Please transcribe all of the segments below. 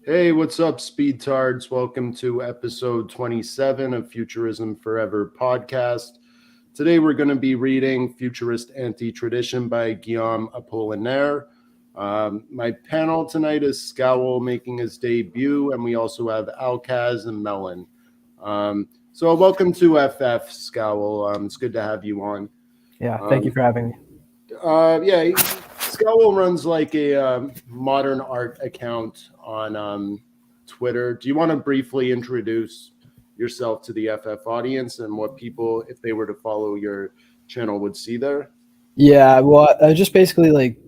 Hey, what's up, Speedtards? Welcome to episode 27 of Futurism Forever podcast. Today we're going to be reading Futurist Anti-Tradition by Guillaume Apollinaire. My panel tonight is Scowl making his debut, and we also have Alcaz and Melon. So welcome to FF, Scowl. It's good to have you on. Yeah, thank you for having me. Scowl runs like a modern art account on Twitter. Do you want to briefly introduce yourself to the FF audience and what people, if they were to follow your channel, would see there? Yeah, well, I just basically like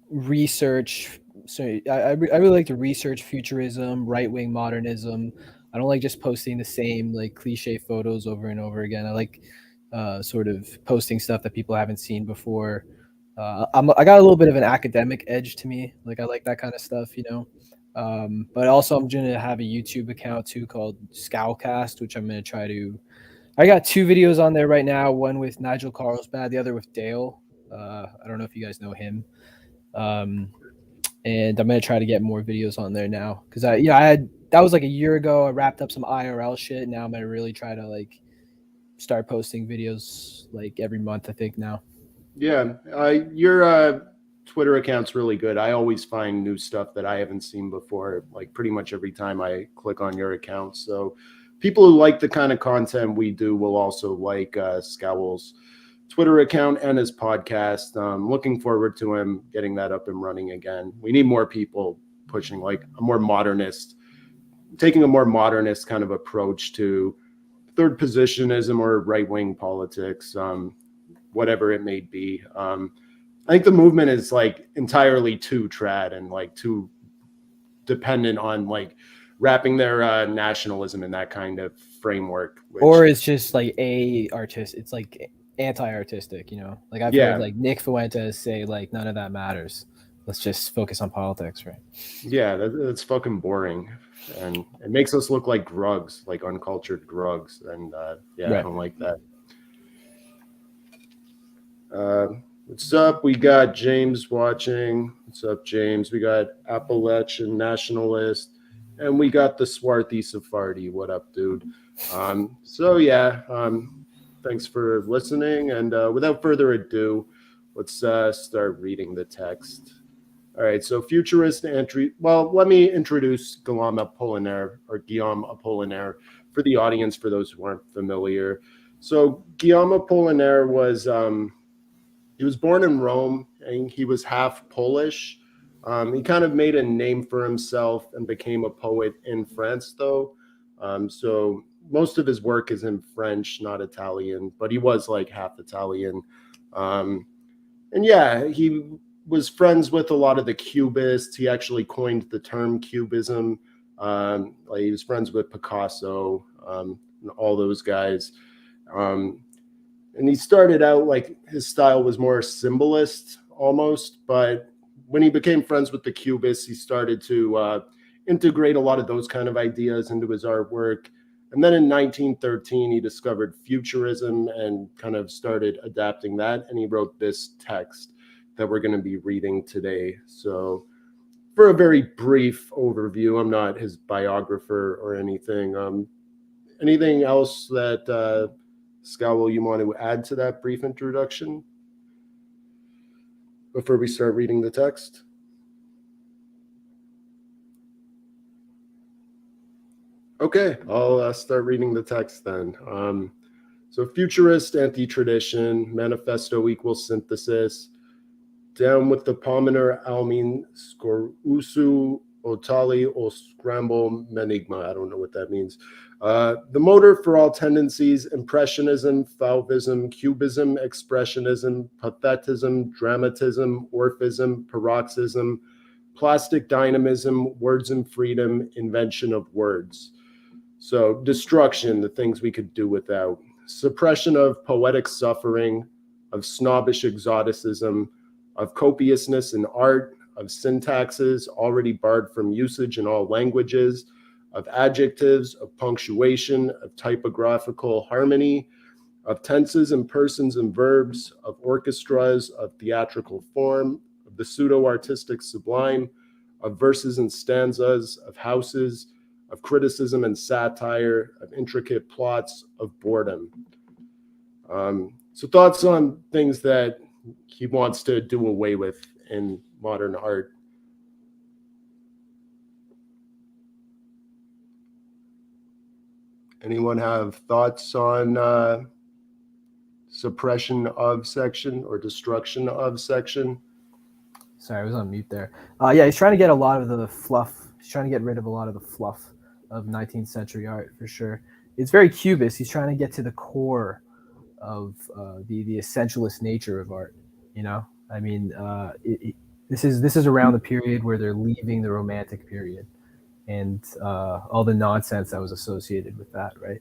research. So I really like to research futurism, right wing modernism. I don't like just posting the same like cliche photos over and over again. I like sort of posting stuff that people haven't seen before. I got a little bit of an academic edge to me. Like I like that kind of stuff, you know. But also I'm going to have a YouTube account too called Scowcast, which I'm going to try to. I got two videos on there right now. One with Nigel Carlsbad, the other with Dale. I don't know if you guys know him. Um, and I'm gonna try to get more videos on there now because I had that was like a year ago. I wrapped up some IRL shit. Now I'm gonna really try to like start posting videos like every month. I think now. Yeah, your Twitter account's really good. I always find new stuff that I haven't seen before, like pretty much every time I click on your account. So people who like the kind of content we do will also like Scowl's Twitter account and his podcast. Looking forward to him getting that up and running again. We need more people pushing like a more modernist, taking a more modernist kind of approach to third positionism or right wing politics, whatever it may be. I think the movement is like entirely too trad and like too dependent on like wrapping their nationalism in that kind of framework. Which, Or it's just like a artist. It's like anti-artistic, you know. Like I've heard yeah, like Nick Fuentes say like none of that matters. Let's just focus on politics, right? yeah, that's fucking boring, and it makes us look like drugs, like uncultured drugs, and yeah, I Right. don't like that. Uh, what's up? We got James watching. What's up, James? We got Appalachian Nationalist, and we got the Swarthy Sephardi. What up, dude? So yeah, thanks for listening. And without further ado, let's start reading the text. All right, so futurist entry. Well, let me introduce Guillaume Apollinaire for the audience, for those who aren't familiar. So Guillaume Apollinaire was he was born in Rome and he was half Polish. He kind of made a name for himself and became a poet in France, though. So most of his work is in French, not Italian, but he was like half Italian. Um, and yeah, he was friends with a lot of the Cubists. He actually coined the term Cubism. Like he was friends with Picasso and all those guys. Um, and he started out like his style was more symbolist almost, but when he became friends with the Cubists, he started to integrate a lot of those kind of ideas into his artwork. And then in 1913, he discovered Futurism and kind of started adapting that. And he wrote this text that we're going to be reading today. So, for a very brief overview, I'm not his biographer or anything. Anything else that Scowl, you want to add to that brief introduction before we start reading the text? Okay, I'll start reading the text then. So, futurist anti-tradition, manifesto equals synthesis, down with the Palminer Almin Scorusu Otali or Scramble Menigma. I don't know what that means. The motor for all tendencies, impressionism, Fauvism, cubism, expressionism, pathetism, dramatism, orphism, paroxysm, plastic dynamism, words and freedom, invention of words. So destruction, the things we could do without. Suppression of poetic suffering, of snobbish exoticism, of copiousness in art, of syntaxes already barred from usage in all languages, of adjectives, of punctuation, of typographical harmony, of tenses and persons and verbs, of orchestras, of theatrical form, of the pseudo-artistic sublime, of verses and stanzas, of houses, of criticism and satire, of intricate plots, of boredom. So thoughts on things that he wants to do away with in modern art. Anyone have thoughts on suppression of section or destruction of section? Sorry, I was on mute there. Yeah, he's trying to get a lot of the fluff. He's trying to get rid of a lot of the fluff of 19th century art for sure. It's very cubist. He's trying to get to the core of the essentialist nature of art. You know, I mean, this is around the period where they're leaving the Romantic period and all the nonsense that was associated with that, right?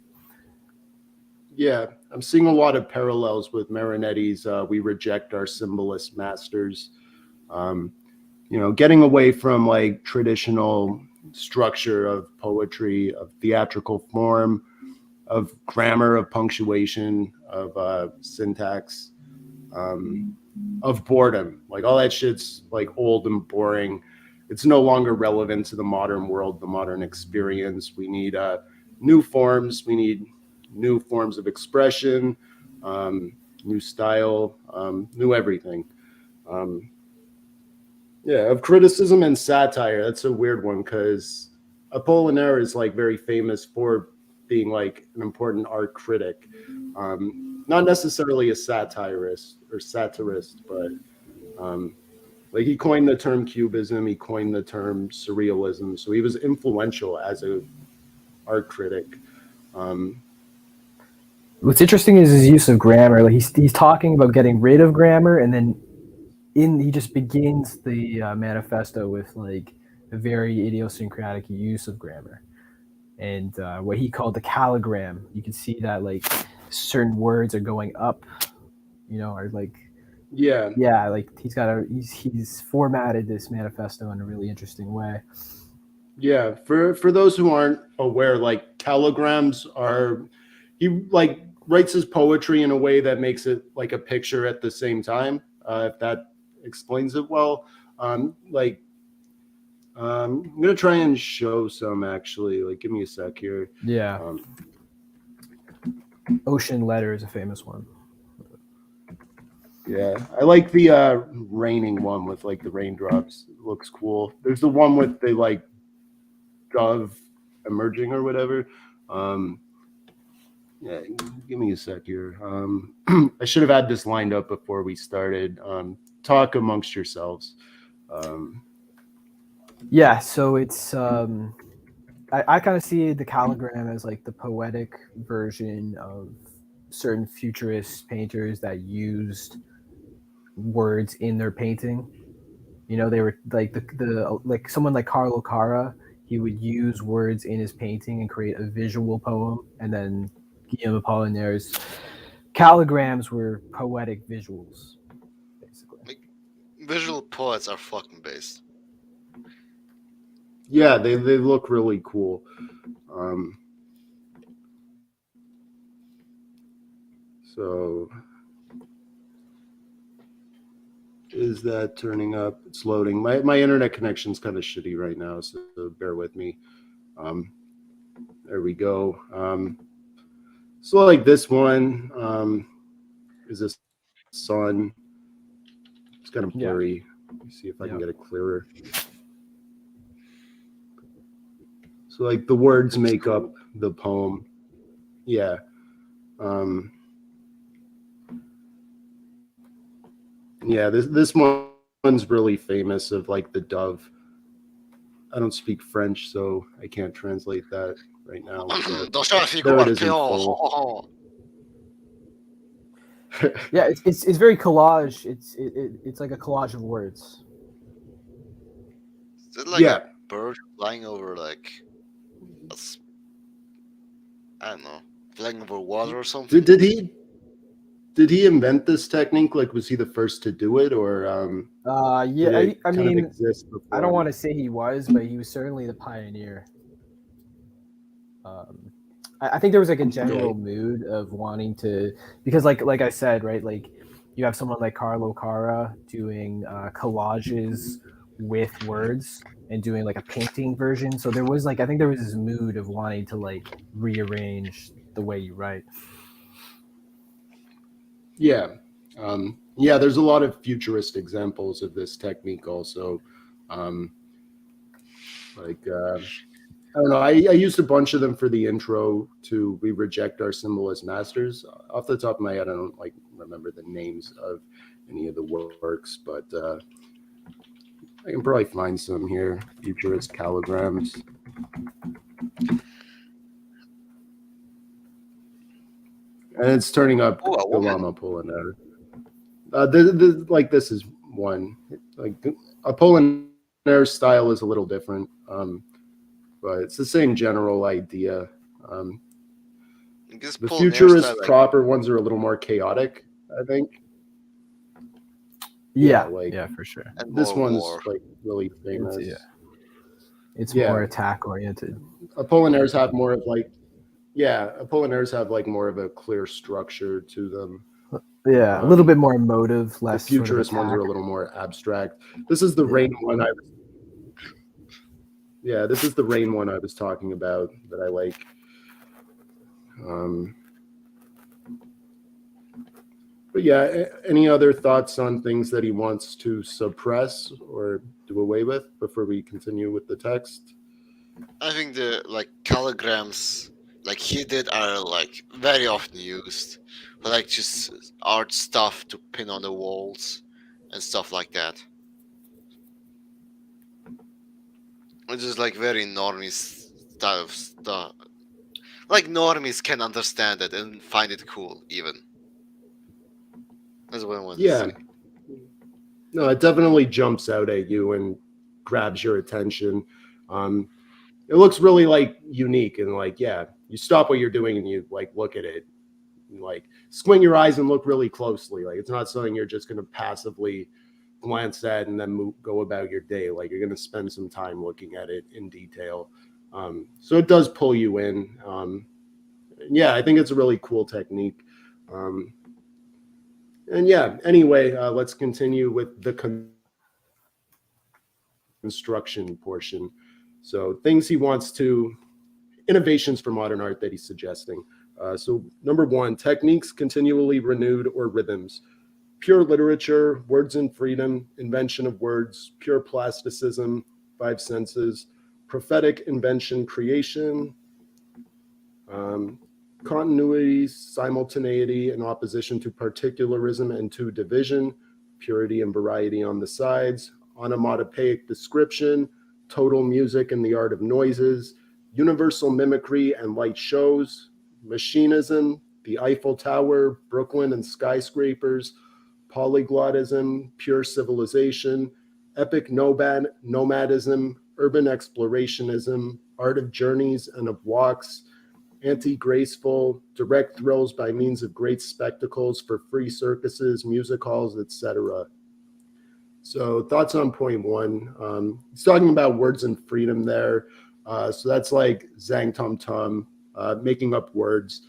Yeah, I'm seeing a lot of parallels with Marinetti's "We Reject Our Symbolist Masters." Getting away from like traditional structure of poetry, of theatrical form, of grammar, of punctuation, of syntax, of boredom. Like all that shit's like old and boring. It's no longer relevant to the modern world, the modern experience. We need new forms. We need new forms of expression, new style, new everything. Of criticism and satire. That's a weird one because Apollinaire is like very famous for being like an important art critic. Not necessarily a satirist, but like he coined the term cubism, he coined the term surrealism. So he was influential as a art critic. What's interesting is his use of grammar. Like he's talking about getting rid of grammar, and then he just begins the manifesto with like a very idiosyncratic use of grammar, and what he called the calligram. You can see that like certain words are going up, or like like he's formatted this manifesto in a really interesting way. Yeah, for those who aren't aware, like calligrams are, he like writes his poetry in a way that makes it like a picture at the same time. If that explains it well. I'm gonna try and show some actually. Like, give me a sec here. Yeah. Ocean Letter is a famous one. Yeah, I like the raining one with like the raindrops. It looks cool. There's the one with the like dove emerging or whatever. Yeah, give me a sec here. I should have had this lined up before we started. Talk amongst yourselves. Yeah, so it's I kind of see the calligram as like the poetic version of certain futurist painters that used words in their painting. They were like the like someone like Carlo Cara. He would use words in his painting and create a visual poem, and then Guillaume Apollinaire's calligrams were poetic visuals, basically. Like, visual poets are fucking based. Yeah, they look really cool. So is that turning up? It's loading. My internet connection's kind of shitty right now, so bear with me. There we go. So like this one is this sun. It's kind of blurry. Let me see if I can get it clearer. So like the words make up the poem. Yeah. Yeah, this one's really famous of like the dove. I don't speak French, so I can't translate that right now. There it is in full. Yeah, it's very collage. It's like a collage of words. Is it like a bird flying over like I don't know, flying over water or something? Did he invent this technique? Like, was he the first to do it, or yeah, I mean, I don't want to to say he was, but he was certainly the pioneer. I think there was like a general mood of wanting to, because like I said, right, like you have someone like Carlo Cara doing collages with words and doing like a painting version. So there was like, I think there was this mood of wanting to like rearrange the way you write. Yeah. Yeah, there's a lot of futurist examples of this technique also. I don't know. I used a bunch of them for the intro to We Reject Our Symbol as Masters. Off the top of my head, I don't like remember the names of any of the works, but I can probably find some here. Futurist callograms. And it's turning up Guillaume Apollinaire. This is one. Like Apollinaire style is a little different, but it's the same general idea. The futurist proper ones are a little more chaotic, I think. Yeah, for sure. And this one's like really famous. It's more attack oriented. Apollinaires have more of like, Apollinaires have like more of a clear structure to them. Yeah, a little bit more emotive, less. The futurist ones are a little more abstract. This is the rain one this is the rain one I was talking about that I like. But yeah, any other thoughts on things that he wants to suppress or do away with before we continue with the text? I think the like callograms like he did are like very often used for like just art stuff to pin on the walls and stuff like that. It's just like very normie style of stuff. Like normies can understand it and find it cool even. That's what I want to say. No, it definitely jumps out at you and grabs your attention. It looks really like unique and like, you stop what you're doing and you like look at it, and, like squint your eyes and look really closely. Like it's not something you're just going to passively glance at and then go about your day. Like you're going to spend some time looking at it in detail. So it does pull you in. I think it's a really cool technique. Anyway, let's continue with the construction portion. So things he wants to, innovations for modern art that he's suggesting. So number one, techniques continually renewed or rhythms. Pure literature, words and freedom, invention of words, pure plasticism, five senses, prophetic invention, creation, continuity, simultaneity in opposition to particularism and to division, purity and variety on the sides, onomatopoeic description, total music and the art of noises, universal mimicry and light shows, machinism, the Eiffel Tower, Brooklyn and skyscrapers, polyglottism, pure civilization, epic nomadism, urban explorationism, art of journeys and of walks, anti-graceful, direct thrills by means of great spectacles for free circuses, music halls, etc. So thoughts on point one. He's talking about words and freedom there. So that's like Zhang Tum Tum, making up words.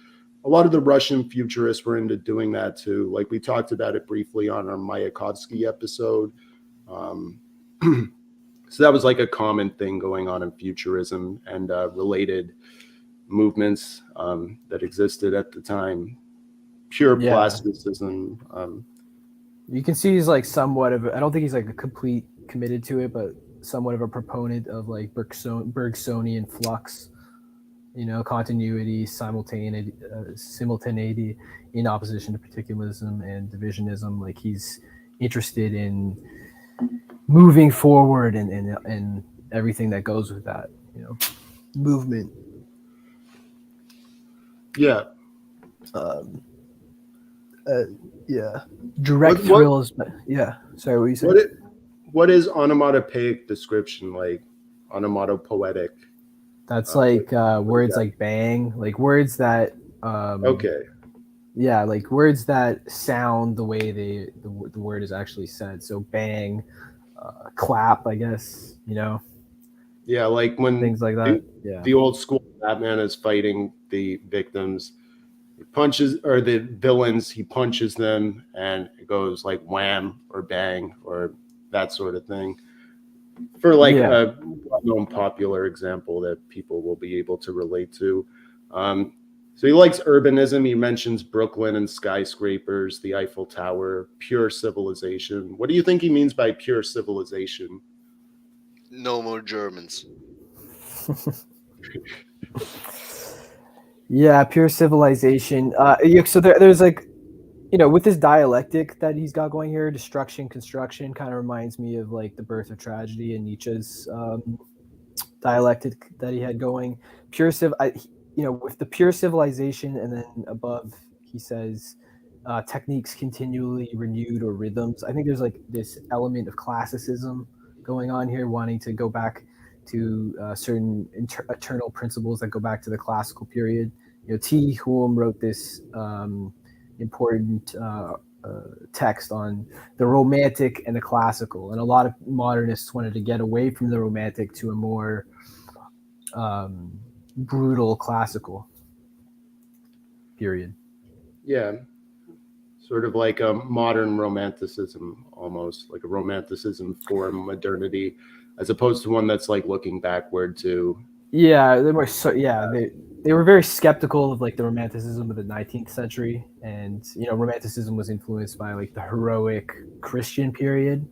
A lot of the Russian futurists were into doing that too. Like we talked about it briefly on our Mayakovsky episode. So that was like a common thing going on in futurism and related movements that existed at the time. Pure plasticism. You can see he's like somewhat of I don't think he's like a complete committed to it, but somewhat of a proponent of like Bergsonian flux, continuity, simultaneity in opposition to particularism and divisionism. Like he's interested in moving forward and everything that goes with that, movement. Yeah. Direct thrills. But sorry, what you said? What is onomatopoeic description like? Onomatopoetic. That's like words like bang, like words that. Okay. Yeah, like words that sound the way the word is actually said. So bang, clap, I guess. Yeah, like when things like that. The old school Batman is fighting the victims. He punches, or the villains, he punches them and it goes like wham or bang or that sort of thing. for like Yeah. a well-known popular example that people will be able to relate to. So he likes urbanism. He mentions Brooklyn and skyscrapers, the Eiffel Tower, pure civilization. What do you think he means by pure civilization? No more Germans. Yeah, pure civilization. Yeah, so there's like, with this dialectic that he's got going here, destruction, construction, kind of reminds me of like the birth of tragedy and Nietzsche's dialectic that he had going. With the pure civilization, and then above he says techniques continually renewed or rhythms. I think there's like this element of classicism going on here, wanting to go back to certain eternal principles that go back to the classical period. T. Hulme wrote this important text on the romantic and the classical, and a lot of modernists wanted to get away from the romantic to a more brutal classical period. Yeah, sort of like a modern romanticism, almost like a romanticism for modernity, as opposed to one that's like looking backward to. Yeah, they were very skeptical of like the romanticism of the 19th century, and romanticism was influenced by like the heroic Christian period.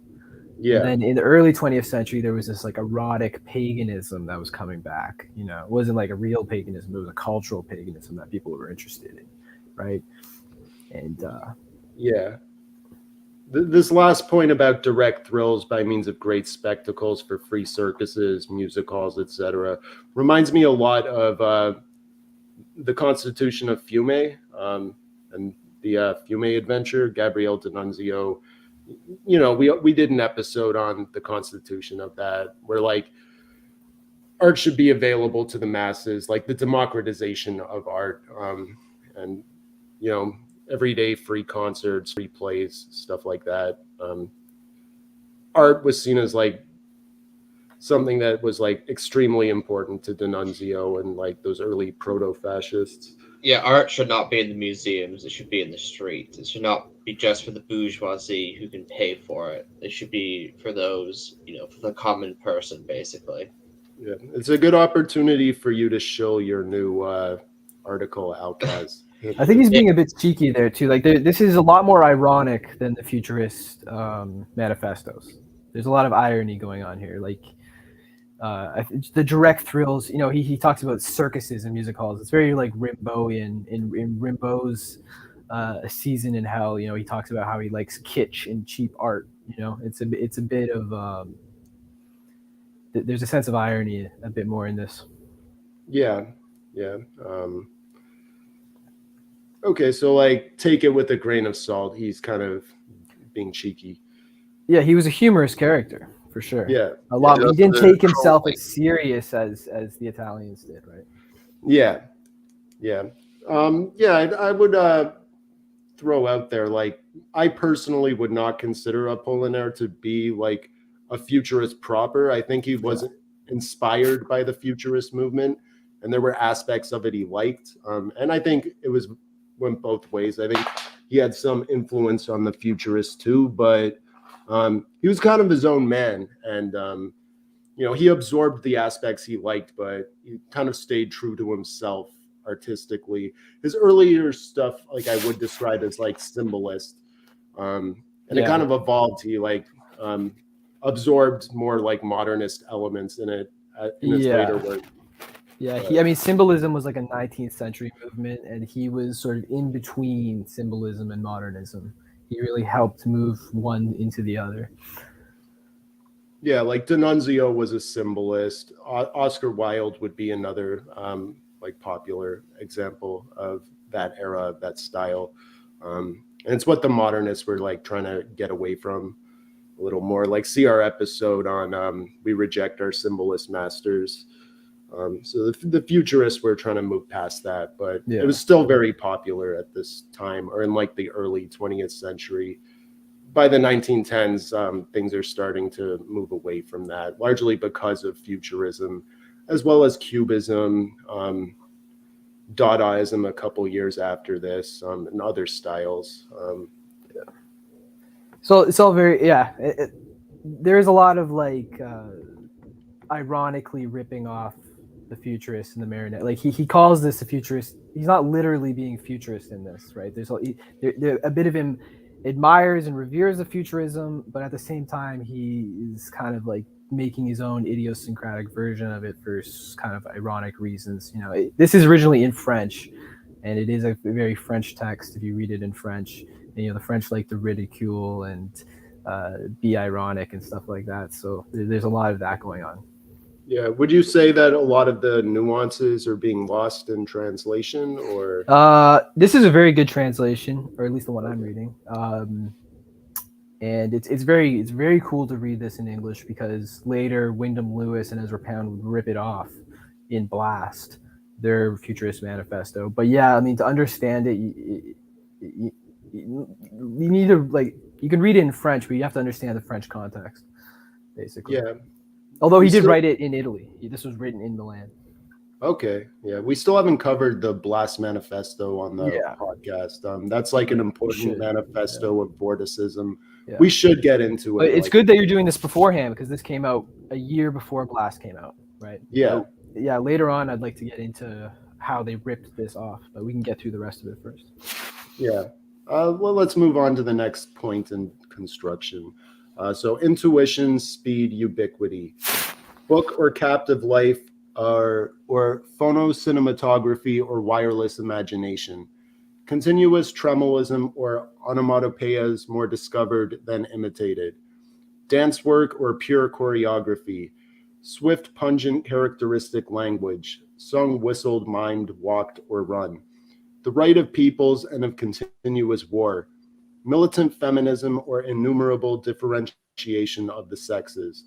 Yeah. And then in the early 20th century, there was this like erotic paganism that was coming back. It wasn't like a real paganism; it was a cultural paganism that people were interested in, right? And yeah, this last point about direct thrills by means of great spectacles for free circuses, music halls, etc., reminds me a lot of the Constitution of Fiume and the Fiume Adventure. Gabriele D'Annunzio. We did an episode on the Constitution of that, where like art should be available to the masses, like the democratization of art, and everyday free concerts, free plays, stuff like that. Art was seen as like something that was like extremely important to D'Annunzio and like those early proto-fascists. Yeah, art should not be in the museums. It should be in the streets. It should not be just for the bourgeoisie who can pay for it. It should be for those, for the common person, basically. Yeah, it's a good opportunity for you to show your new article, Alcaz. I think he's being a bit cheeky there too. Like this is a lot more ironic than the Futurist manifestos. There's a lot of irony going on here. Like the direct thrills. He talks about circuses and music halls. It's very like Rimbaud-ian in Rimbaud's A Season in Hell. He talks about how he likes kitsch and cheap art. It's a bit of there's a sense of irony a bit more in this. Yeah. Okay, so like take it with a grain of salt. He's kind of being cheeky. Yeah, he was a humorous character for sure. Yeah, a lot. Yeah, He didn't take himself trolling. as serious as the Italians did, right? Yeah. I would throw out there, like, I personally would not consider Apollinaire to be like a futurist proper. I think he was inspired by the futurist movement, and there were aspects of it he liked. And I think it went both ways. I think he had some influence on the futurists too, but he was kind of his own man, and he absorbed the aspects he liked, but he kind of stayed true to himself artistically. His earlier stuff, like, I would describe as like symbolist, and it kind of evolved. He like absorbed more like modernist elements in it in his later work. Yeah, symbolism was like a 19th century movement, and he was sort of in between symbolism and modernism. He really helped move one into the other. Yeah, like D'Annunzio was a symbolist. Oscar Wilde would be another like popular example of that era, of that style. And it's what the modernists were like trying to get away from a little more. Like, see our episode on We Reject Our Symbolist Masters. So the futurists were trying to move past that, but it was still very popular at this time, or in like the early 20th century. By the 1910s, things are starting to move away from that, largely because of futurism, as well as Cubism, Dadaism a couple years after this, and other styles. So it's all very there's a lot of like ironically ripping off the futurist and the marionette. Like he calls this a futurist. He's not literally being futurist in this, right? A bit of him admires and reveres the futurism, but at the same time, he is kind of like making his own idiosyncratic version of it for kind of ironic reasons. This is originally in French, and it is a very French text if you read it in French. And, the French like to ridicule and be ironic and stuff like that. So there's a lot of that going on. Yeah. Would you say that a lot of the nuances are being lost in translation, or? This is a very good translation, or at least the one I'm reading. And it's very cool to read this in English, because later Wyndham Lewis and Ezra Pound would rip it off in Blast, their Futurist manifesto. But yeah, I mean, to understand it, you need to, like, you can read it in French, but you have to understand the French context, basically. Yeah. Although he did write it in Italy. This was written in Milan. Okay. Yeah. We still haven't covered the Blast Manifesto on the podcast. That's like an important manifesto of vorticism. Yeah. We should get into it. But it's good that you're doing this beforehand, because this came out a year before Blast came out, right? Yeah. So, yeah. Later on, I'd like to get into how they ripped this off, but we can get through the rest of it first. Yeah. Well, let's move on to the next point in construction. So intuition, speed, ubiquity, book or captive life, or phonocinematography or wireless imagination, continuous tremolism or onomatopoeias more discovered than imitated, dance work or pure choreography, swift, pungent, characteristic language, sung, whistled, mimed, walked, or run, the right of peoples and of continuous war, militant feminism or innumerable differentiation of the sexes,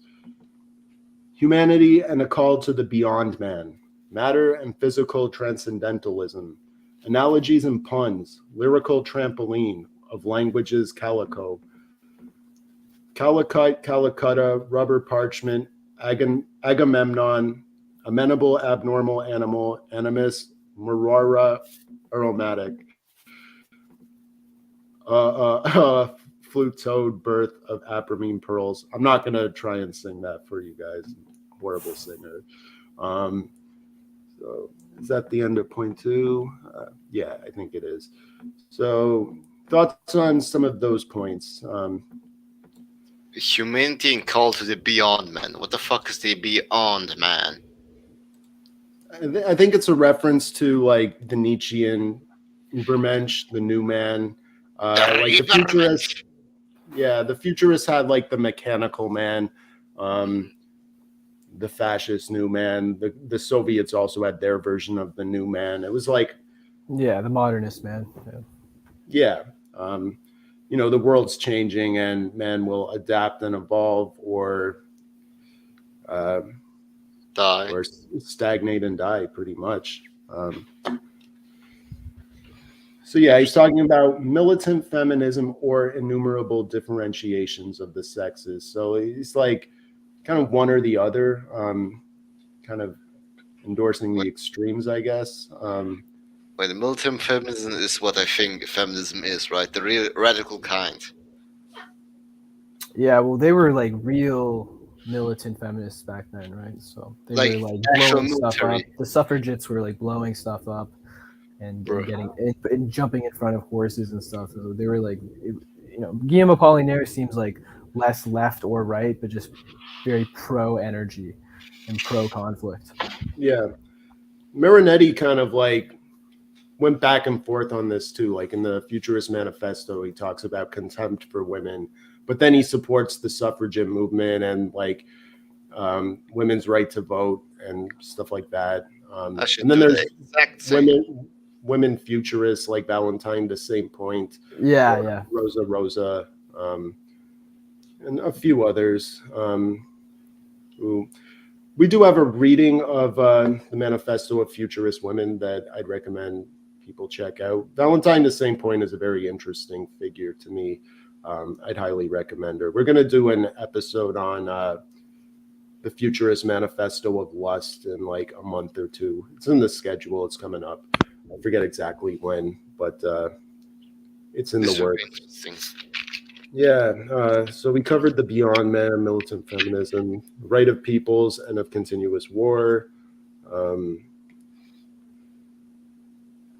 humanity and a call to the beyond man, matter and physical transcendentalism, analogies and puns, lyrical trampoline of languages calico, Calicut, Calicutta, rubber parchment, Agamemnon, amenable abnormal animal, animus, Marora, aromatic, flute-toed birth of apramine pearls. I'm not going to try and sing that for you guys. Horrible singer. So is that the end of point 2? Yeah, I think it is. So thoughts on some of those points? Humanity and call to the beyond man. What the fuck is the beyond man? I think it's a reference to like the Nietzschean Übermensch, the new man. Like the futurist, the futurists had like the mechanical man, the fascist new man. The Soviets also had their version of the new man. It was like, the modernist man. The world's changing and man will adapt and evolve, or die, or stagnate and die, pretty much. So yeah, he's talking about militant feminism or innumerable differentiations of the sexes. So he's like kind of one or the other, kind of endorsing the extremes, I guess. The militant feminism is what I think feminism is, right? The real radical kind. Yeah, well, they were like real militant feminists back then, right? So they were like blowing stuff up. The suffragettes were like blowing stuff up and getting and jumping in front of horses and stuff. So they were like, Guillaume Apollinaire seems like less left or right, but just very pro energy and pro conflict. Yeah, Marinetti kind of like went back and forth on this too. Like in the Futurist Manifesto, he talks about contempt for women, but then he supports the suffragette movement and like women's right to vote and stuff like that. And then there's women futurists like Valentine, the same point. Yeah. Rosa, and a few others. We do have a reading of the Manifesto of Futurist Women that I'd recommend people check out. Valentine, the same point, is a very interesting figure to me. I'd highly recommend her. We're going to do an episode on the Futurist Manifesto of Lust in like a month or two. It's in the schedule. It's coming up. I forget exactly when, but it's in the works. Yeah, so we covered the Beyond Man, militant feminism, right of peoples, and of continuous war, um,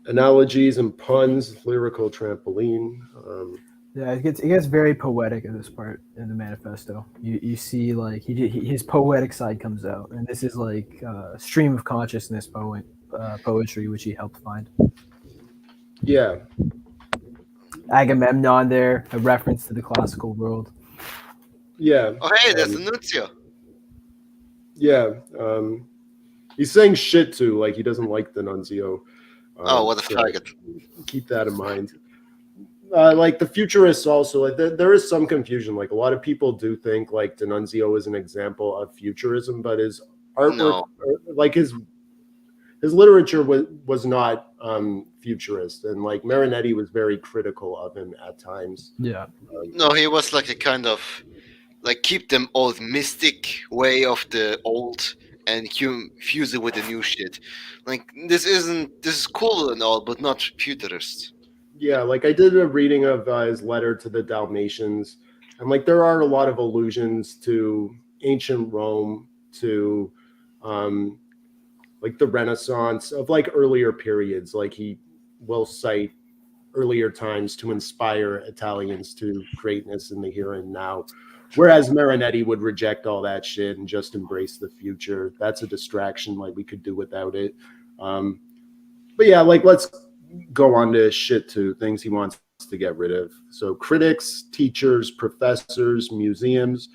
analogies and puns, lyrical trampoline. Yeah, it gets very poetic at this part in the manifesto. You see like his poetic side comes out, and this is like stream of consciousness poetry, which he helped find. Yeah, Agamemnon there, a reference to the classical world. yeah, Oh, hey, there's a um, Nunzio. yeah. He's saying shit too, like he doesn't like the nuncio. Oh, what a So faggot. keep that in mind. Like the futurists also, like there is some confusion. Like a lot of people do think like D'Annunzio is an example of futurism, but his artwork, No. like his literature was not futurist, and like Marinetti was very critical of him at times. Yeah. No, he was like a kind of like keep them old mystic way of the old and fuse it with the new shit. Like this is cool and all, but not futurist. Yeah, like I did a reading of his letter to the Dalmatians, and like there are a lot of allusions to ancient Rome, to um, like the Renaissance of like earlier periods. Like he will cite earlier times to inspire Italians to greatness in the here and now. Whereas Marinetti would reject all that shit and just embrace the future. That's a distraction. Like we could do without it. Um, but yeah, like let's go on to shit to things he wants to get rid of. So critics, teachers, professors, museums,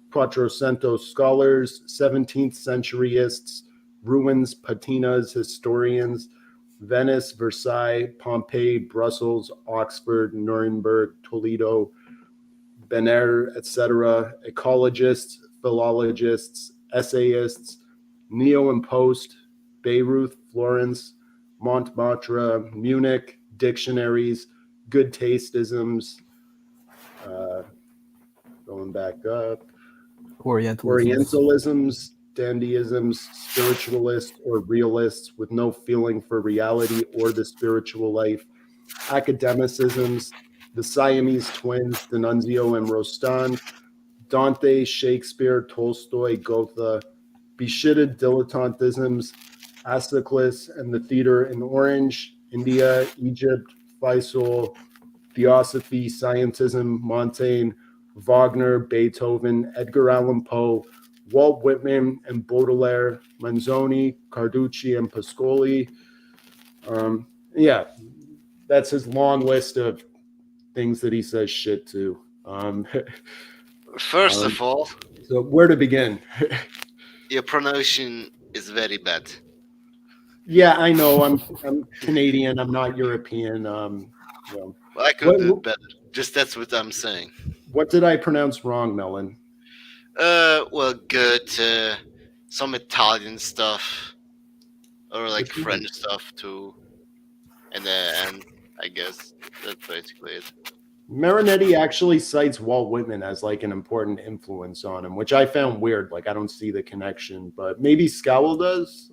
Quattrocento scholars, 17th centuryists, ruins, patinas, historians, Venice, Versailles, Pompeii, Brussels, Oxford, Nuremberg, Toledo, Benaire, etc., ecologists, philologists, essayists, neo and post, Beirut, Florence, Montmartre, Munich, dictionaries, good tasteisms, uh, going back up, Orientalisms, dandyisms, spiritualists or realists with no feeling for reality or the spiritual life, academicisms, the Siamese twins, D'Annunzio and Rostand, Dante, Shakespeare, Tolstoy, Goethe, beshitted dilettantisms, Asclepius and the theater in Orange, India, Egypt, Faisal, Theosophy, Scientism, Montaigne, Wagner, Beethoven, Edgar Allan Poe, Walt Whitman and Baudelaire, Manzoni, Carducci and Pascoli. Yeah, that's his long list of things that he says shit to. First of all, So where to begin? your pronunciation is very bad. Yeah, I know. I'm Canadian. I'm not European. Well, Well, I could what do it better. Just that's what I'm saying. what did I pronounce wrong, Melon? Well, good. Some Italian stuff, or like Which one? French stuff too, and I guess that's basically it. Marinetti actually cites Walt Whitman as like an important influence on him, which I found weird. Like I don't see the connection, but maybe Scowl does.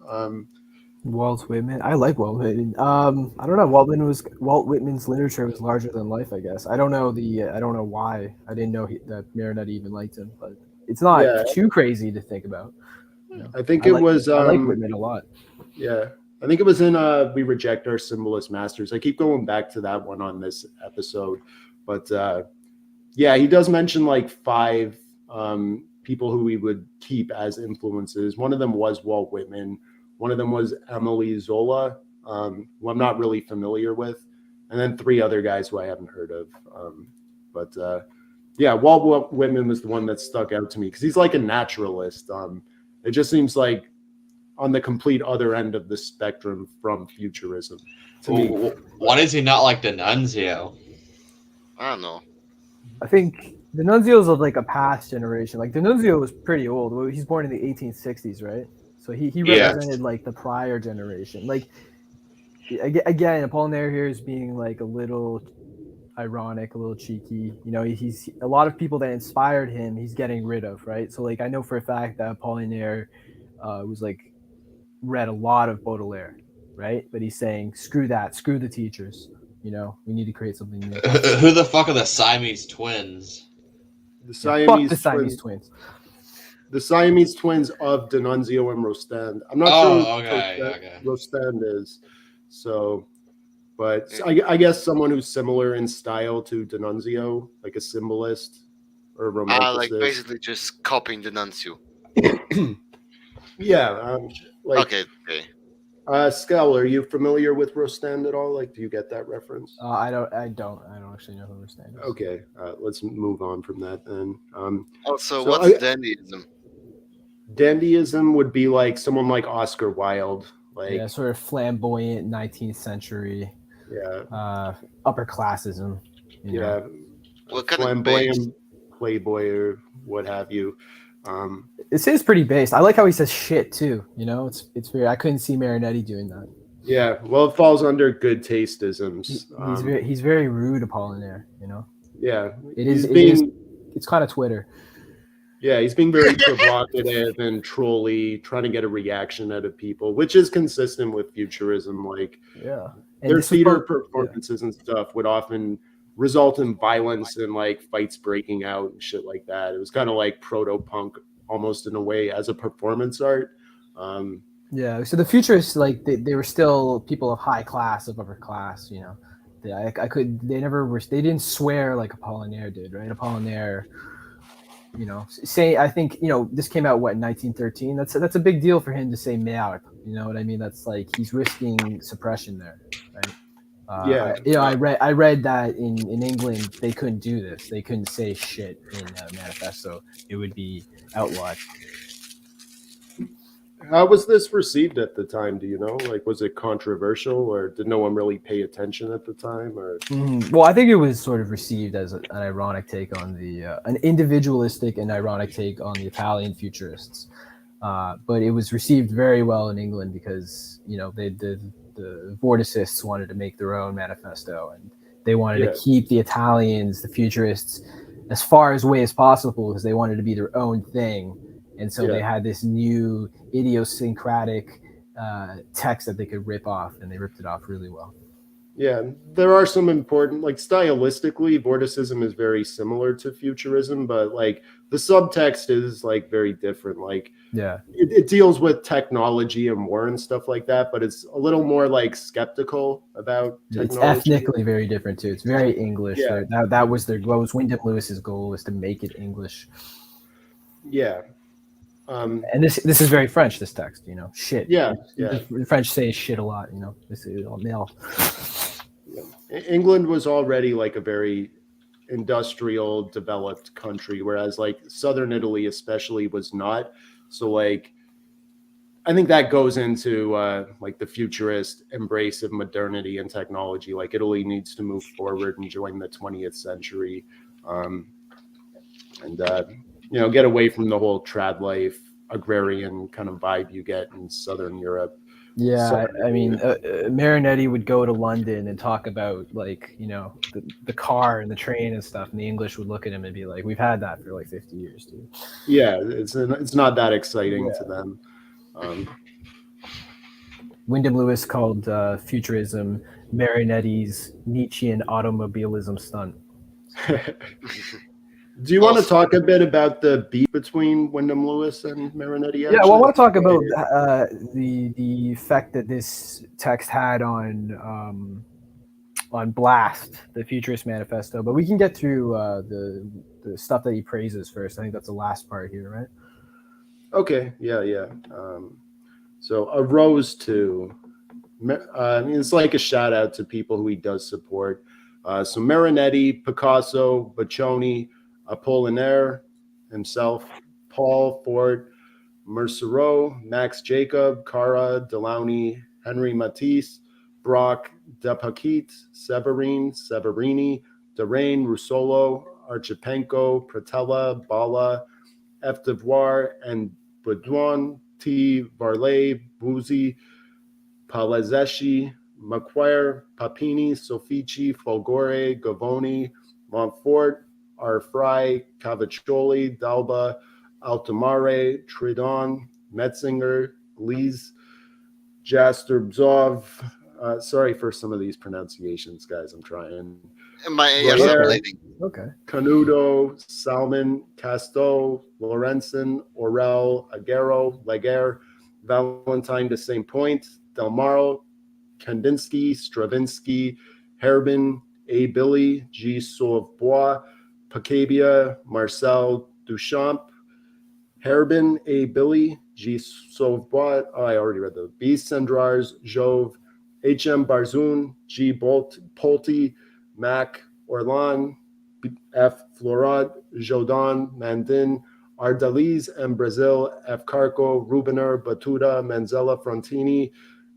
Walt Whitman. I like Walt Whitman. I don't know. Walt Whitman's literature was larger than life. I guess. I don't know I don't know why. I didn't know that Marinetti even liked him, but it's not Yeah. too crazy to think about. You know? I think I it like, was. I like Whitman a lot. Yeah, I think it was in We Reject Our Symbolist Masters. I keep going back to that one on this episode, but yeah, he does mention like five people who he would keep as influences. One of them was Walt Whitman. One of them was Emily Zola, who I'm not really familiar with, and then three other guys who I haven't heard of. But yeah, Walt Whitman was the one that stuck out to me because he's like a naturalist. It just seems like on the complete other end of the spectrum from futurism to me. Why does he not like D'Annunzio? I don't know. I think D'Annunzio's of like a past generation. Like D'Annunzio was pretty old. Well, he's born in the 1860s, right? So he Yeah. represented like the prior generation. Like again, Apollinaire here is being like a little ironic, a little cheeky. You know, he's a lot of people that inspired him. He's getting rid of, right? So like I know for a fact that Apollinaire was like read a lot of Baudelaire, right? But he's saying screw that, screw the teachers. You know, we need to create something new. Who the fuck are the Siamese twins? The Yeah, fuck the Siamese Siamese twins. twins. The Siamese twins of D'Annunzio and Rostand. I'm not Oh, sure okay, who okay. Rostand is. So, but I guess someone who's similar in style to D'Annunzio, like a symbolist or a Like romanticist. basically just copying the nuncio. Yeah. Like, Okay, okay. Skell, are you familiar with Rostand at all? Like, do you get that reference? I don't actually know who Rostand is. Okay, let's move on from that then. Also, So what's dandyism? Dandyism would be like someone like Oscar Wilde. Like, Yeah, sort of flamboyant 19th century upper classism. You know? yeah, What kind of base? flamboyant playboy or what have you. This is pretty based. I like how he says shit too. You know, it's weird. I couldn't see Marinetti doing that. Yeah, well, it falls under good tasteisms. He's very rude, Apollinaire. You know. Yeah, It's kind of Twitter. Yeah, he's being very provocative and trolly, trying to get a reaction out of people, which is consistent with Futurism. Like, yeah, their theater performances and stuff would often result in violence and like fights breaking out and shit like that. It was kind of like proto-punk almost in a way as a performance art. Yeah, so the Futurists, like they were still people of high class, of upper class. You know, they didn't swear like Apollinaire did, right? Apollinaire, you know, I think, you know, this came out in 1913. That's a big deal for him to say merde. You know what I mean? That's like he's risking suppression there, right? I read that in England they couldn't do this. They couldn't say shit in a manifesto. It would be outlawed. How was this received at the time? Do you know? Like, was it controversial, or did no one really pay attention at the time? Or Well, I think it was sort of received as an ironic take on an individualistic and ironic take on the Italian Futurists. But it was received very well in England because, you know, the Vorticists wanted to make their own manifesto, and they wanted to keep the Italians, the Futurists, as far away as possible because they wanted to be their own thing. And so they had this new idiosyncratic text that they could rip off, and they ripped it off really well. Yeah, there are some important, like stylistically, Vorticism is very similar to Futurism, but like the subtext is like very different. Like, it deals with technology and war and stuff like that, but it's a little more like skeptical about technology. It's ethnically very different too. It's very English. Yeah. That was Wyndham Lewis's goal, was to make it English. Yeah. And this is very French, this text, you know, shit. Yeah. The French say shit a lot, you know. This is all male. England was already like a very industrial, developed country, whereas like Southern Italy especially was not. So like, I think that goes into like the futurist embrace of modernity and technology. Like, Italy needs to move forward and join the 20th century, and you know, get away from the whole trad life, agrarian kind of vibe you get in Southern Europe. Yeah, I mean, Marinetti would go to London and talk about, like, you know, the car and the train and stuff, and the English would look at him and be like, "We've had that for like 50 years, dude." Yeah, it's not that exciting to them. Wyndham Lewis called Futurism Marinetti's Nietzschean automobilism stunt. Do you want to talk a bit about the beef between Wyndham Lewis and Marinetti? Yeah, well, I want to talk about the effect that this text had on Blast, the Futurist Manifesto. But we can get through the stuff that he praises first. I think that's the last part here, right? Okay, yeah. So a rose to, it's like a shout out to people who he does support. So Marinetti, Picasso, Boccioni, Apollinaire himself, Paul, Fort, Mercereau, Max Jacob, Cara, Delaunay, Henry Matisse, Brock, Depaquette, Severini, Derain, Russolo, Archipenko, Pratella, Bala, F. Devoir, and Baudouin, T. Varley, Bouzy, Palazeschi, Macquarie, Papini, Sofici, Folgore, Gavoni, Montfort, Arfry, Cavaccioli, Dalba, Altamare, Tridon, Metzinger, Gliese, Jasterbzov, Sorry for some of these pronunciations, guys. I'm trying. My ears Blair, are bleeding. Okay. Canudo, Salmon, Casto, Lorenzen, Orel, Aguero, Laguerre, Valentine to same point, Delmaro, Kandinsky, Stravinsky, Herbin, A. Billy, G. Sauvebois, Pacabia, Marcel Duchamp, Herbin, A. Billy, G. Sauvebois, I already read those, B. Sendrars, Jove, H. M. Barzun, G. Polti, Mac, Orlan, F. Florad, Jodon, Mandin, Ardaliz, M. Brazil, F. Carco, Rubiner, Batuta, Manzella, Frontini,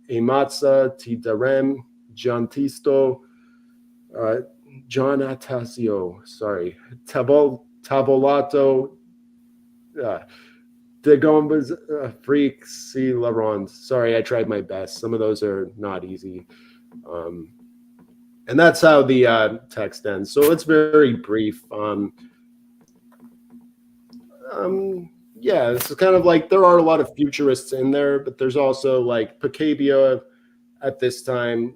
Ematza, T. Darem, Giantisto, John Atasio, sorry, Tabolato, De Gombas, Freak, C. Laurent. Sorry, I tried my best. Some of those are not easy. And that's how the text ends. So it's very brief. Yeah, it's kind of like there are a lot of futurists in there, but there's also like Pacabia at this time.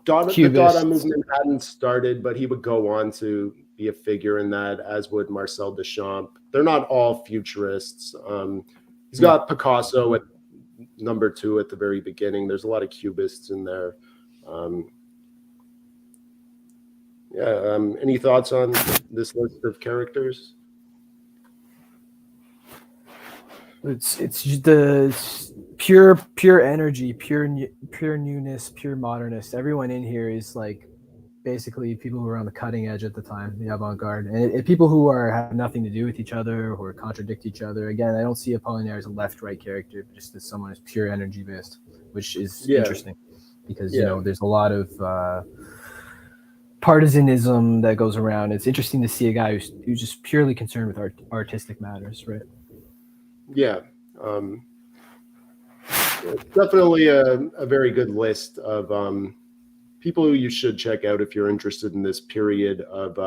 The Dada Cubists. movement hadn't started, but he would go on to be a figure in that, as would Marcel Duchamp. They're not all futurists. He's got Picasso at number 2 at the very beginning. There's a lot of cubists in there. Any thoughts on this list of characters? It's the pure energy, pure newness, pure modernist. Everyone in here is like basically people who were on the cutting edge at the time, the avant-garde, and people who have nothing to do with each other or contradict each other. Again, I don't see Apollinaire as a left-right character, but just as someone who's pure energy based, which is interesting because you know there's a lot of partisanism that goes around. It's interesting to see a guy who's just purely concerned with artistic matters, right? Yeah. Definitely a very good list of people who you should check out if you're interested in this period of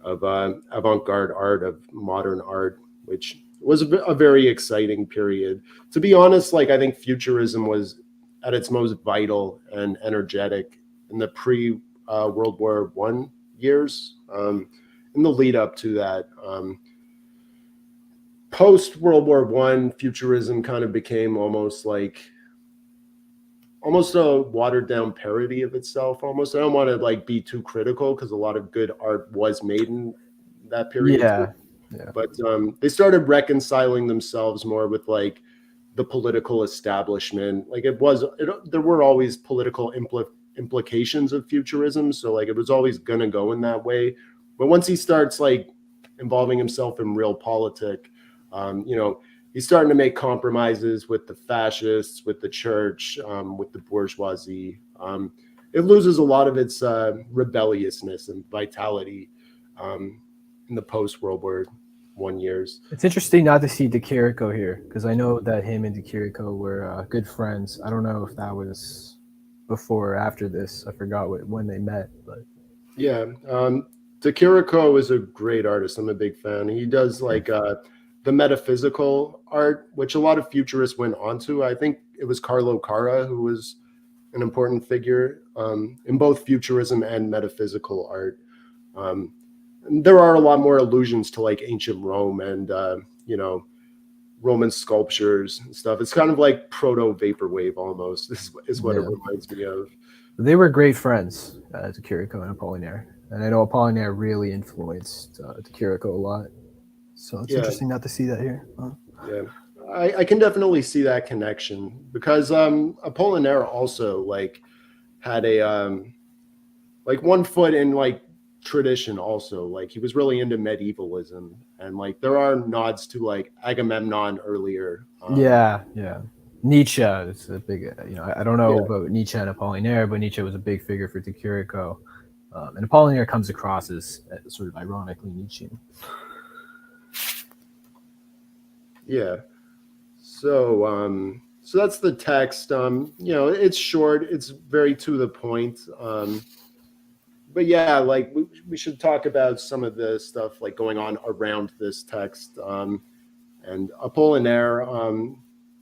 avant-garde art, of modern art, which was a very exciting period. To be honest, like I think Futurism was at its most vital and energetic in the World War I years, in the lead up to that. Post World War I, Futurism kind of became almost a watered down parody of itself. Almost, I don't want to like be too critical because a lot of good art was made in that period. Yeah. But they started reconciling themselves more with like the political establishment. Like there were always political implications of Futurism, so like it was always gonna go in that way. But once he starts like involving himself in real politics, he's starting to make compromises with the fascists, with the church, with the bourgeoisie. It loses a lot of its rebelliousness and vitality in the post-World War I years. It's interesting not to see De Chirico here because I know that him and De Chirico were good friends. I don't know if that was before or after this. I forgot when they met, but yeah, De Chirico is a great artist. I'm a big fan. He does like the metaphysical art, which a lot of futurists went onto. I think it was Carlo Cara who was an important figure in both futurism and metaphysical art. There are a lot more allusions to like ancient Rome and Roman sculptures and stuff. It's kind of like proto vaporwave almost is what it reminds me of. They were great friends, De Chirico and Apollinaire, and I know Apollinaire really influenced De Chirico a lot. So it's interesting not to see that here. Yeah, I can definitely see that connection because Apollinaire also like had a like one foot in like tradition also. Like he was really into medievalism, and like there are nods to like Agamemnon earlier. Nietzsche is a big, I don't know about Nietzsche and Apollinaire, but Nietzsche was a big figure for De Chirico. And Apollinaire comes across as sort of ironically Nietzschean. Yeah. So that's the text. It's short. It's very to the point. But yeah, like we should talk about some of the stuff like going on around this text. And Apollinaire,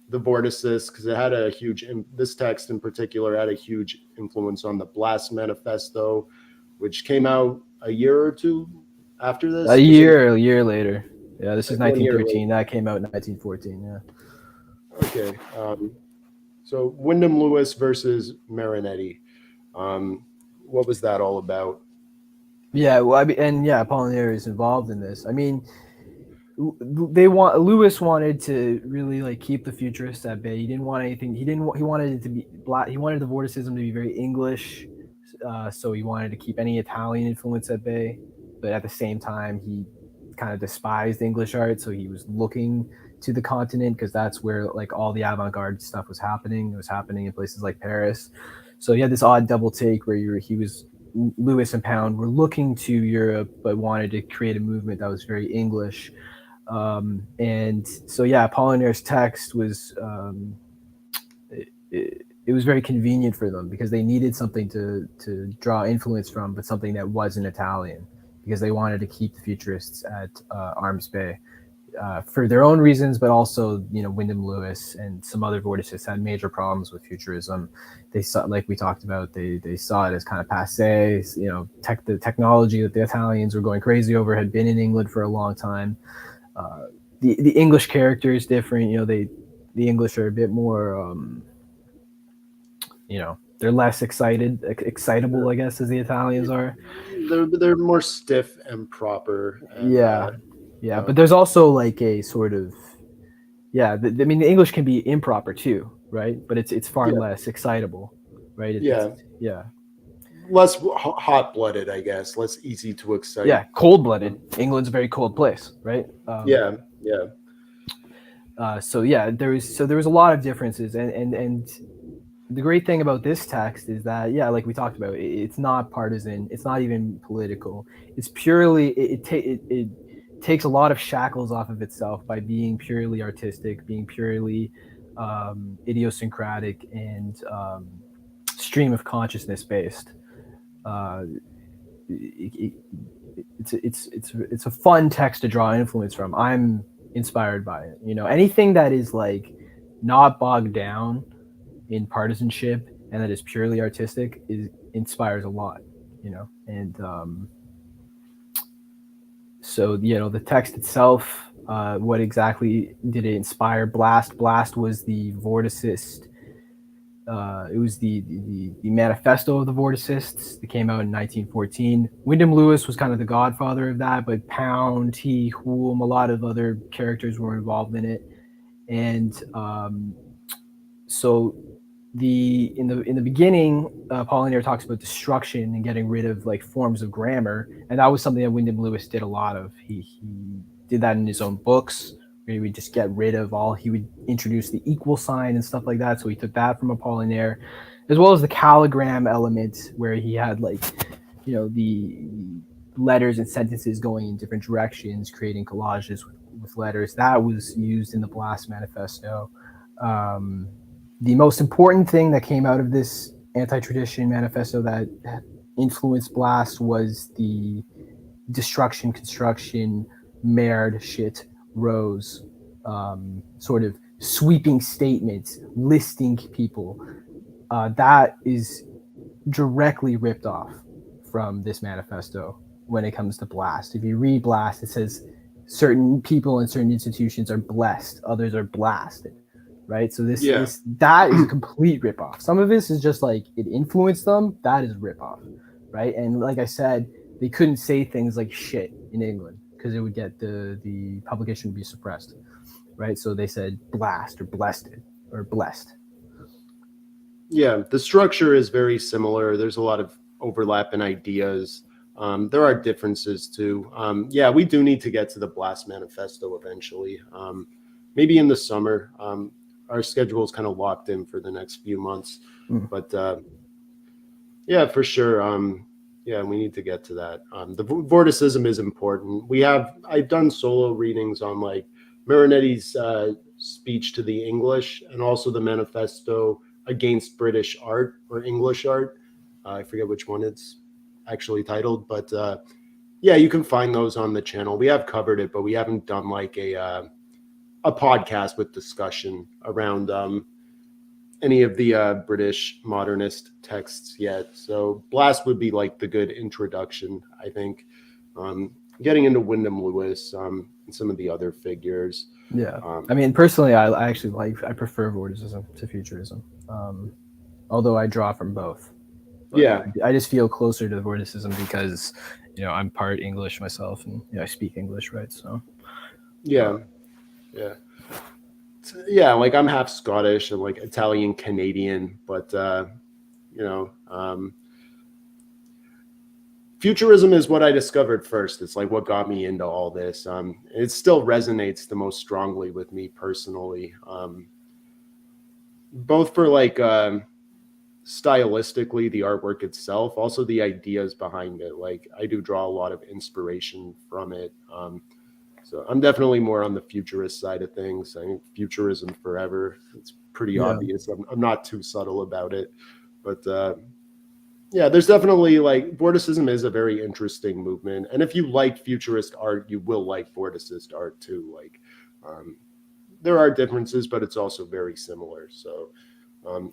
the vorticists, because it had a huge, this text in particular had a huge influence on the Blast Manifesto, which came out a year or two after this. A year later. Yeah, this is Like 1 year 1913. That came out in 1914. Yeah. Okay. So Wyndham Lewis versus Marinetti. What was that all about? Yeah, well, I mean, and yeah, Apollinaire is involved in this. I mean, Lewis wanted to really like keep the Futurists at bay. He didn't want anything. He wanted it to be black. He wanted the vorticism to be very English. So he wanted to keep any Italian influence at bay. But at the same time, he kind of despised English art. So he was looking to the continent because that's where like all the avant-garde stuff was happening. It was happening in places like Paris. So he had this odd double take where Lewis and Pound were looking to Europe but wanted to create a movement that was very English. And so yeah, Apollinaire's text was it was very convenient for them because they needed something to draw influence from, but something that wasn't Italian, because they wanted to keep the Futurists at arm's bay for their own reasons, but also, you know, Wyndham Lewis and some other vorticists had major problems with Futurism. They saw, like we talked about, they saw it as kind of passé. You know, the technology that the Italians were going crazy over had been in England for a long time. The English character is different. You know, the English are a bit more, you know, they're less excitable, I guess, as the Italians are. They're more stiff and proper. And, yeah, but there's also like a sort of, I mean, the English can be improper too, right? But it's far less excitable, right? It's less hot blooded, I guess. Less easy to excite. Yeah, cold blooded. England's a very cold place, right? Yeah. So there was a lot of differences, and the great thing about this text is that, like we talked about, it's not partisan. It's not even political. It's purely it takes a lot of shackles off of itself by being purely artistic, being purely idiosyncratic and stream of consciousness based. It's a fun text to draw influence from. I'm inspired by it. You know, anything that is like not bogged down in partisanship and that is purely artistic inspires a lot. You know, and so, you know, the text itself, what exactly did it inspire? Blast was the vorticist. It was the manifesto of the vorticists that came out in 1914. Wyndham Lewis was kind of the godfather of that, but Pound, Hulme, a lot of other characters were involved in it. And so in the beginning, Apollinaire talks about destruction and getting rid of like forms of grammar, and that was something that Wyndham Lewis did a lot of. He did that in his own books, where he would just get rid of he would introduce the equal sign and stuff like that. So he took that from Apollinaire, as well as the calligram element, where he had like, you know, the letters and sentences going in different directions, creating collages with letters. That was used in the Blast Manifesto. The most important thing that came out of this anti-tradition manifesto that influenced Blast was the destruction, construction, merde shit rose, sort of sweeping statements listing people. That is directly ripped off from this manifesto when it comes to Blast. If you read Blast, it says certain people and certain institutions are blessed, others are blasted. Right, so that is a complete ripoff. Some of this is just like it influenced them. That is a ripoff, right? And like I said, they couldn't say things like shit in England because it would get the publication would be suppressed, right? So they said blast or blessed or blessed. Yeah, the structure is very similar. There's a lot of overlap in ideas. There are differences too. We do need to get to the Blast Manifesto eventually. Maybe in the summer. Our schedule is kind of locked in for the next few months, but for sure. We need to get to that. The vorticism is important. I've done solo readings on like Marinetti's speech to the English and also the manifesto against British art or English art. I forget which one it's actually titled, but you can find those on the channel. We have covered it, but we haven't done like a a podcast with discussion around any of the British modernist texts yet. So Blast would be like the good introduction, I think. Getting into Wyndham Lewis and some of the other figures. Yeah, I mean, personally, I actually I prefer Vorticism to Futurism, although I draw from both. But Yeah, I just feel closer to Vorticism because I'm part English myself, and I speak English, right? So yeah, yeah. Yeah, like I'm half Scottish and like Italian Canadian, but Futurism is what I discovered first. It's like what got me into all this. It still resonates the most strongly with me personally, both for like stylistically the artwork itself, also the ideas behind it. Like I do draw a lot of inspiration from it. So I'm definitely more on the futurist side of things. I think futurism forever. It's pretty obvious. I'm not too subtle about it, but yeah, there's definitely like Vorticism is a very interesting movement, and if you like futurist art, you will like Vorticist art too. Like there are differences, but it's also very similar. So and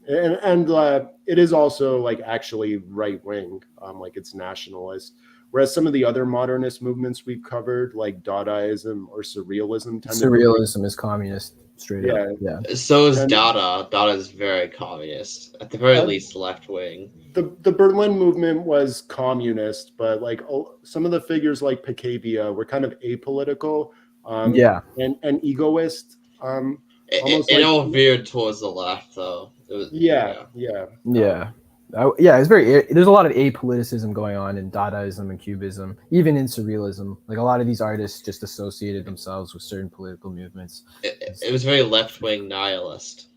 it is also like actually right wing, like it's nationalist. Whereas some of the other modernist movements we've covered, like Dadaism or Surrealism, Surrealism is communist, straight up. Yeah. So is Dada. Dada is very communist, at the very least left wing. The Berlin movement was communist, but like some of the figures like Picabia were kind of apolitical, and egoist. It all veered towards the left, though. Yeah. It's very. There's a lot of apoliticism going on in Dadaism and Cubism, even in Surrealism. Like a lot of these artists just associated themselves with certain political movements. It was very left-wing nihilist.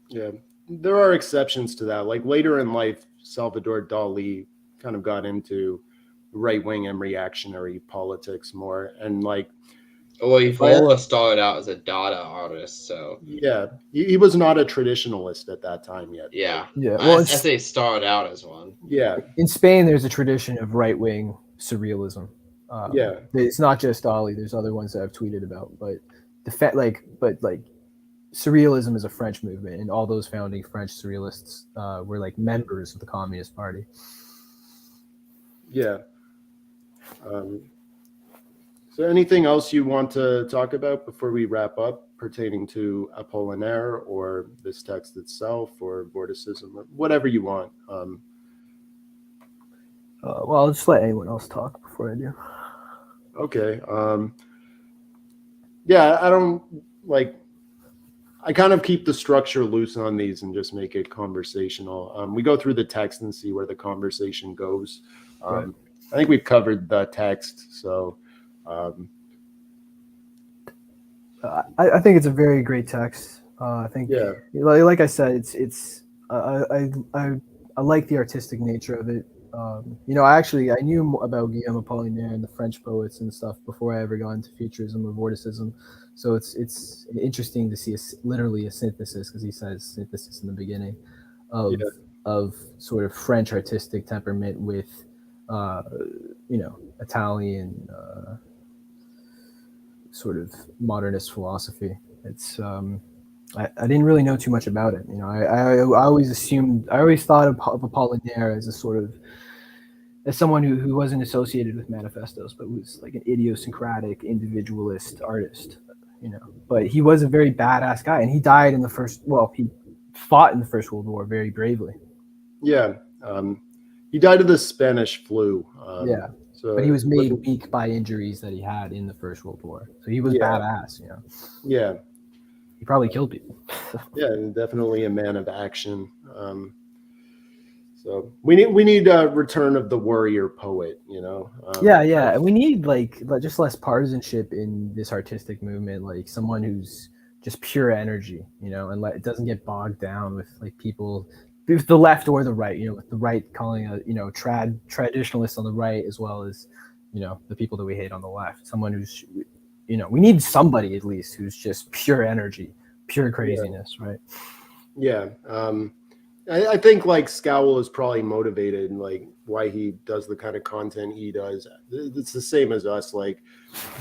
Yeah, there are exceptions to that. Like later in life, Salvador Dali kind of got into right-wing and reactionary politics more, and like. Well, he started out as a Dada artist, so yeah, he was not a traditionalist at that time yet. Yeah. Well, I say started out as one. Yeah. In Spain, there's a tradition of right-wing surrealism. It's not just Dali. There's other ones that I've tweeted about, but surrealism is a French movement, and all those founding French surrealists were like members of the Communist Party. Yeah. So anything else you want to talk about before we wrap up pertaining to Apollinaire or this text itself or Vorticism or whatever you want? Well, I'll just let anyone else talk before I do. Okay. I don't like. I kind of keep the structure loose on these and just make it conversational. We go through the text and see where the conversation goes. Right. I think we've covered the text, so. I think it's a very great text. I think, like I said, it's. I like the artistic nature of it. I knew about Guillaume Apollinaire and the French poets and stuff before I ever got into Futurism or Vorticism. So it's interesting to see literally a synthesis, because he says synthesis in the beginning of sort of French artistic temperament with, Italian sort of modernist philosophy. It's I didn't really know too much about it. I always thought of Apollinaire as a sort of as someone who wasn't associated with manifestos, but was like an idiosyncratic individualist artist. But he was a very badass guy, and he died in he fought in the First World War very bravely. Yeah, he died of the Spanish flu. But he was made weak by injuries that he had in the First World War. So he was badass, Yeah. He probably killed people. Yeah, definitely a man of action. So we need a return of the warrior poet, And we need like just less partisanship in this artistic movement, like someone who's just pure energy, and it doesn't get bogged down with like people, with the left or the right, with the right calling traditionalists on the right, as well as the people that we hate on the left. Someone who's we need somebody at least who's just pure energy, pure craziness, right? Yeah. I think like Scowl is probably motivated, and like why he does the kind of content he does. It's the same as us. Like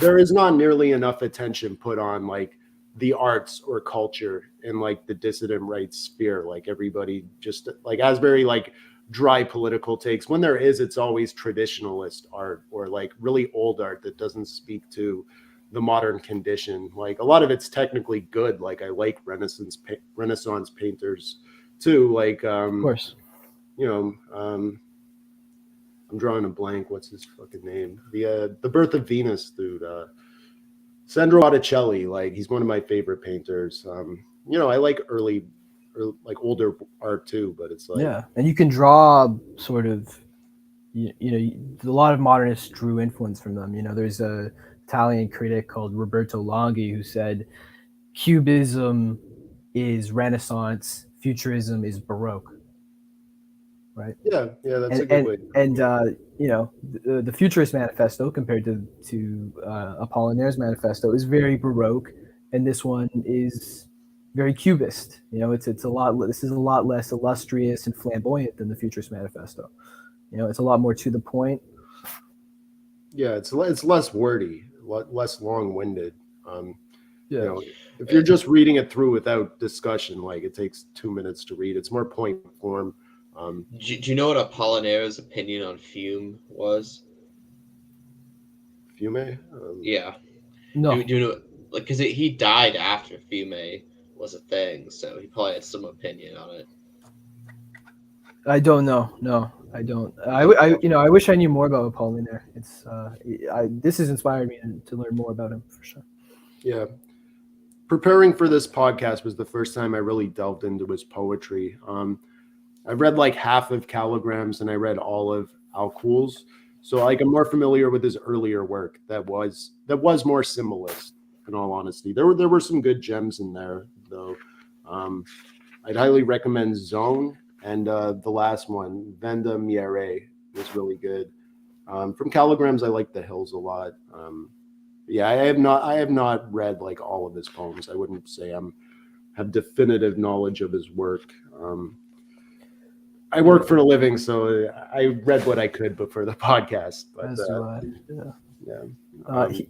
there is not nearly enough attention put on like the arts or culture in like the dissident right sphere. Like everybody just like has very like dry political takes. When there is, it's always traditionalist art or like really old art that doesn't speak to the modern condition. Like a lot of it's technically good. Like I like Renaissance painters too. Like Of course. you know, I'm drawing a blank. What's his fucking name? The Birth of Venus dude. Sandro Botticelli. Like he's one of my favorite painters. You know, I like like older art too, but it's like Yeah, and you can draw sort of, you know, a lot of modernists drew influence from them. You know, there's a Italian critic called Roberto Longhi who said Cubism is Renaissance, Futurism is Baroque. Right. yeah, that's a good way. And you know, the Futurist manifesto compared to Apollinaire's manifesto is very Baroque, and this one is very Cubist. You know, it's a lot. This is a lot less illustrious and flamboyant than the Futurist manifesto. You know, it's a lot more to the point. Yeah, it's less wordy, less long-winded. Yeah. You know, if you're just reading it through without discussion, like it takes 2 minutes to read. It's more point form. Do you know what Apollinaire's opinion on Fume was? Fume? No. Do you know, like, because he died after Fume was a thing, so he probably had some opinion on it. I don't know. No, I don't. I wish I knew more about Apollinaire. It's this has inspired me to learn more about him for sure. Yeah. Preparing for this podcast was the first time I really delved into his poetry. I've read like half of Calligram's and I read all of Alcool's. So like I'm more familiar with his earlier work that was more symbolist, in all honesty. There were some good gems in there though. I'd highly recommend Zone and the last one, Venda Miere, was really good. From Calligram's, I like The Hills a lot. Yeah, I have not read like all of his poems. I wouldn't say have definitive knowledge of his work. I work for a living, so I read what I could before the podcast. But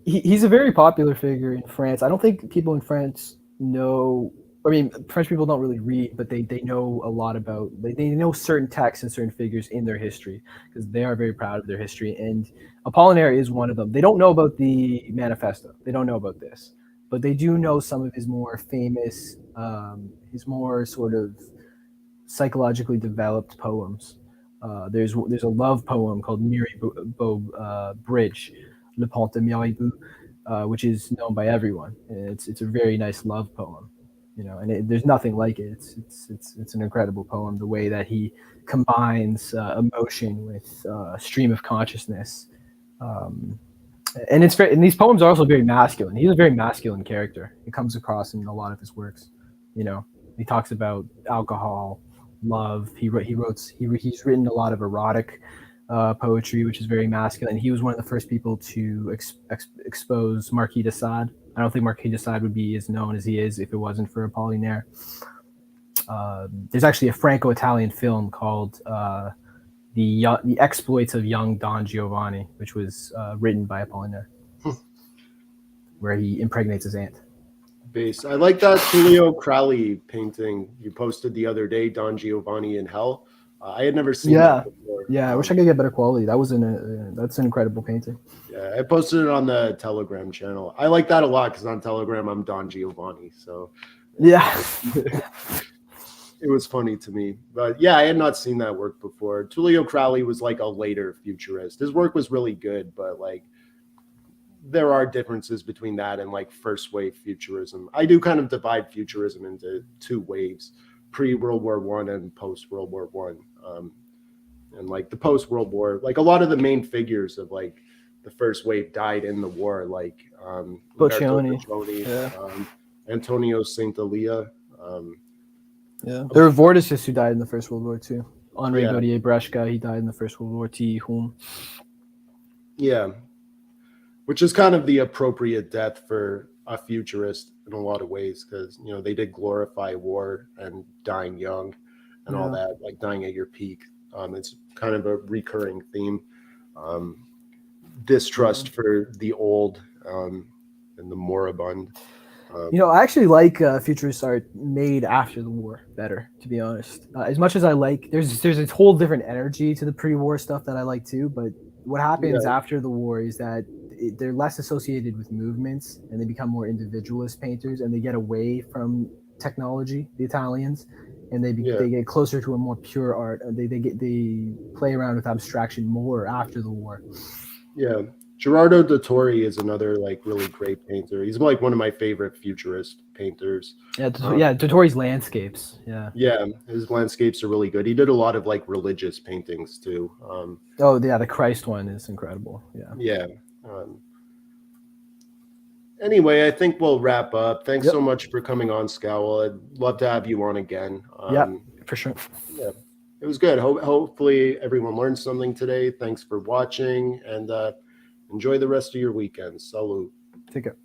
he's a very popular figure in France. I don't think people in France know. I mean, French people don't really read, but they know a lot about. They know certain texts and certain figures in their history because they are very proud of their history. And Apollinaire is one of them. They don't know about the manifesto. They don't know about this, but they do know some of his more famous, his more sort of psychologically developed poems. There's a love poem called Mirabeau Bridge, Le Pont de Mirabeau, which is known by everyone. It's a very nice love poem, you know, and there's nothing like it. It's an incredible poem. The way that he combines emotion with stream of consciousness, and it's very, and these poems are also very masculine. He's a very masculine character. It comes across in a lot of his works. You know, he talks about alcohol, love. He's written a lot of erotic poetry, which is very masculine. He was one of the first people to expose Marquis de Sade. I don't think Marquis de Sade would be as known as he is if it wasn't for Apollinaire. There's actually a Franco-Italian film called The Exploits of Young Don Giovanni, which was written by Apollinaire, where he impregnates his aunt. Base. I like that Tullio Crowley painting you posted the other day, Don Giovanni in Hell. I had never seen that before. Yeah, I wish I could get better quality. That's an incredible painting. Yeah, I posted it on the Telegram channel. I like that a lot because on Telegram I'm Don Giovanni. So yeah. It was funny to me. But yeah, I had not seen that work before. Tullio Crowley was like a later futurist. His work was really good, but like there are differences between that and like first wave futurism. I do kind of divide futurism into two waves, pre-World War I and post-World War I. And like the post-World War, like a lot of the main figures of like the first wave died in the war, like Boccioni, Antonio Saint-Elia. There were vorticists who died in the First World War too. Henri Gautier Breshka, he died in the First World War. T. Hume. Yeah. Which is kind of the appropriate death for a futurist in a lot of ways, because you know they did glorify war and dying young and all that, like dying at your peak. It's kind of a recurring theme. Distrust for the old and the moribund. I actually like futurist art made after the war better, to be honest. As much as I like, there's a whole different energy to the pre-war stuff that I like too. But what happens after the war is that they're less associated with movements, and they become more individualist painters, and they get away from technology. The Italians, and they get closer to a more pure art. They play around with abstraction more after the war. Yeah. Gerardo Dottori is another like really great painter. He's like one of my favorite futurist painters. Yeah, Dottori's landscapes. Yeah, his landscapes are really good. He did a lot of like religious paintings too. The Christ one is incredible. Yeah. Anyway, I think we'll wrap up. Thanks so much for coming on, Scowl. I'd love to have you on again. For sure. Yeah, it was good. Hopefully everyone learned something today. Thanks for watching, and enjoy the rest of your weekend. Salud. Take care.